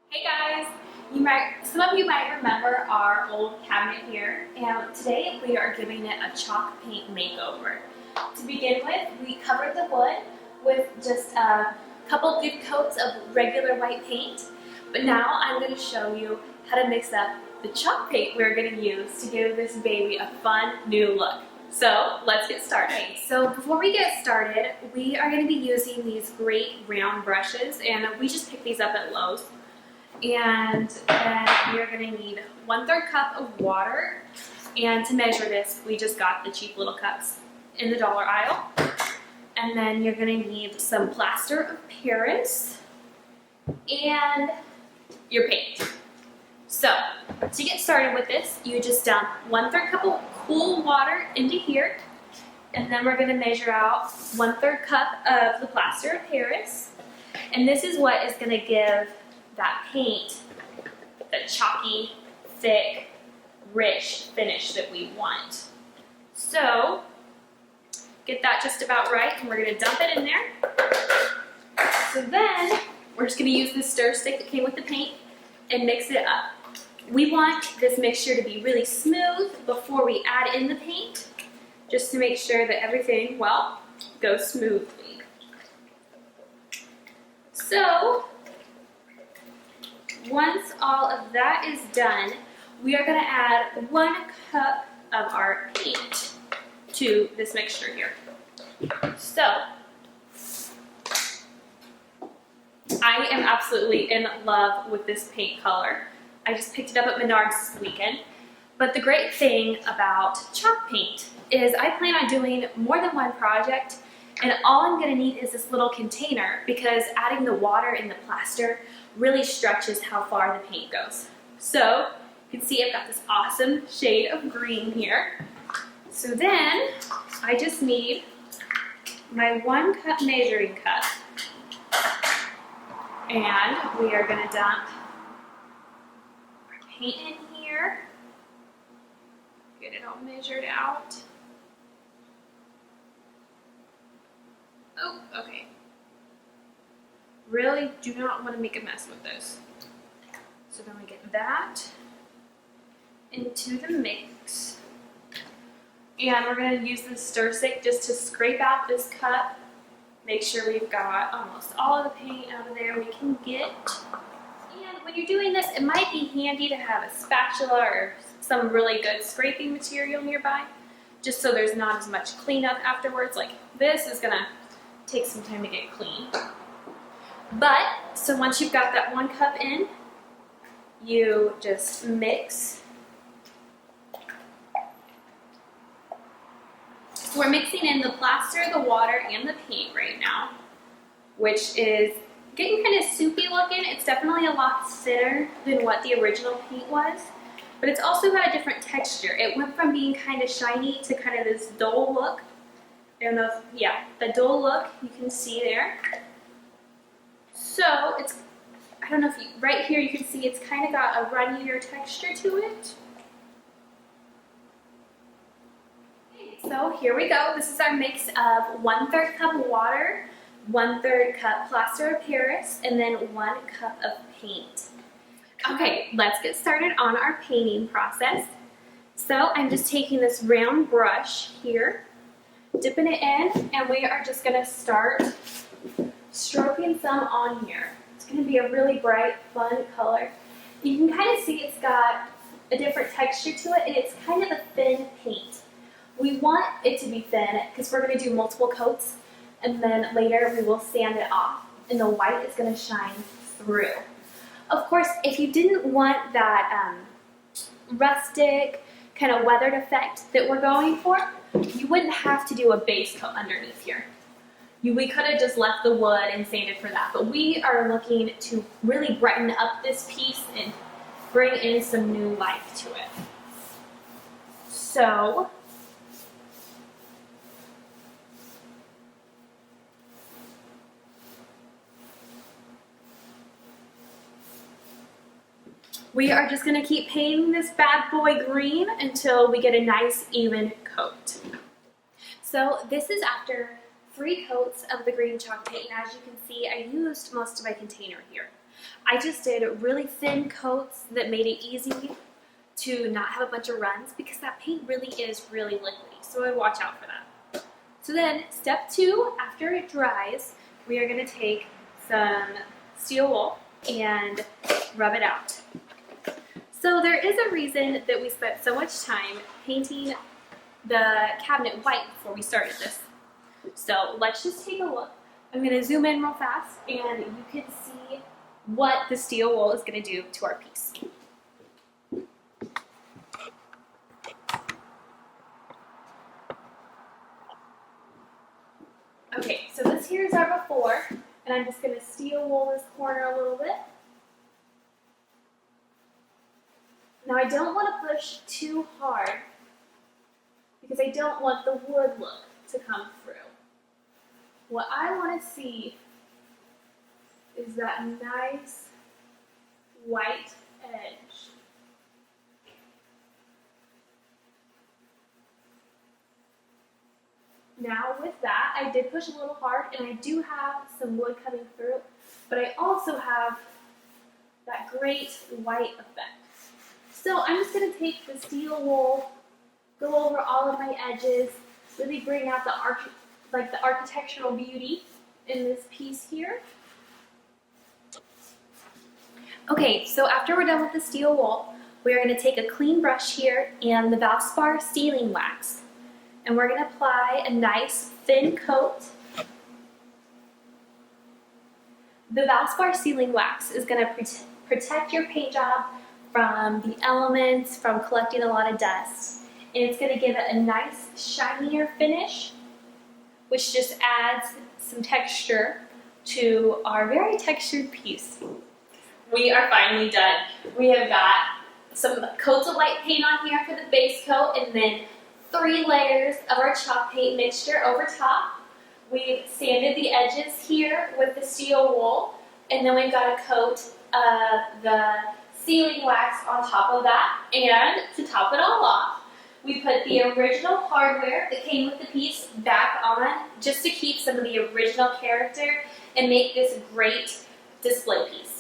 Hey guys, some of you might remember our old cabinet here, and today we are giving it a chalk paint makeover. To begin with, we covered the wood with just a couple good coats of regular white paint, but now I'm going to show you how to mix up the chalk paint we're going to use to give this baby a fun new look. So let's get started. Okay, so before we get started, we are going to be using these great round brushes, and we just picked these up at Lowe's. And then we are going to need 1/3 cup of water, and to measure this we just got the cheap little cups in the dollar aisle. And then you're going to need some plaster of Paris and your paint. So to get started with this, you just dump 1/3 cup of cool water into here, and then we're going to measure out 1/3 cup of the plaster of Paris, and this is what is going to give that paint the chalky, thick, rich finish that we want. So get that just about right, and we're going to dump it in there. So then we're just going to use this stir stick that came with the paint and mix it up. We want this mixture to be really smooth before we add in the paint, just to make sure that everything, well, goes smoothly. So once all of that is done, we are going to add 1 cup of our paint to this mixture here. So I am absolutely in love with this paint color. I just picked it up at Menards this weekend. But the great thing about chalk paint is I plan on doing more than one project, and all I'm going to need is this little container, because adding the water and the plaster really stretches how far the paint goes. So you can see I've got this awesome shade of green here. So then I just need my 1 cup measuring cup, and we are going to dump our paint in here, get it all measured out. Oh, okay. Really do not want to make a mess with this. So then we get that into the mix. And we're going to use this stir stick just to scrape out this cup. Make sure we've got almost all of the paint out of there we can get. And when you're doing this, it might be handy to have a spatula or some really good scraping material nearby, just so there's not as much cleanup afterwards. Like, this is going to take some time to get clean. But, so once you've got that 1 cup in, you just mix. So we're mixing in the plaster, the water, and the paint right now, which is getting kind of soupy looking. It's definitely a lot thinner than what the original paint was, but it's also got a different texture. It went from being kind of shiny to kind of this dull look. I don't know if, yeah, the dull look you can see there. So it's, I don't know if you, right here you can see it's kind of got a runnier texture to it. Okay, so here we go. This is our mix of 1/3 cup of water, 1/3 cup plaster of Paris, and then 1 cup of paint. Okay, let's get started on our painting process. So I'm just taking this round brush here, dipping it in, and we are just going to start stroking some on here. It's going to be a really bright, fun color. You can kind of see it's got a different texture to it, and it's kind of a thin paint. We want it to be thin because we're going to do multiple coats, and then later we will sand it off, and the white is going to shine through. Of course, if you didn't want that rustic, kind of weathered effect that we're going for, you wouldn't have to do a base coat underneath here. We could have just left the wood and sanded for that, but we are looking to really brighten up this piece and bring in some new life to it. So we are just going to keep painting this bad boy green until we get a nice even coat. So this is after 3 coats of the green chalk paint, and as you can see, I used most of my container here. I just did really thin coats that made it easy to not have a bunch of runs because that paint really is really liquidy, so I would watch out for that. So then step 2, after it dries, we are going to take some steel wool and rub it out. So there is a reason that we spent so much time painting the cabinet white before we started this. So let's just take a look. I'm going to zoom in real fast and you can see what the steel wool is going to do to our piece. Okay, so this here is our before, and I'm just going to steel wool this corner a little bit. Now I don't want to push too hard because I don't want the wood look to come through. What I want to see is that nice white edge. Now with that, I did push a little hard and I do have some wood coming through, but I also have that great white effect. So I'm just going to take the steel wool, go over all of my edges, really bring out the architectural beauty in this piece here. Okay, so after we're done with the steel wool, we're going to take a clean brush here and the Valspar sealing wax. And we're going to apply a nice thin coat. The Valspar sealing wax is going to protect your paint job from the elements, from collecting a lot of dust. And it's going to give it a nice shinier finish, which just adds some texture to our very textured piece. We are finally done. We have got some coats of white paint on here for the base coat and then 3 layers of our chalk paint mixture over top. We've sanded the edges here with the steel wool, and then we've got a coat of the sealing wax on top of that. And to top it all off, we put the original hardware that came with the piece back on just to keep some of the original character and make this a great display piece.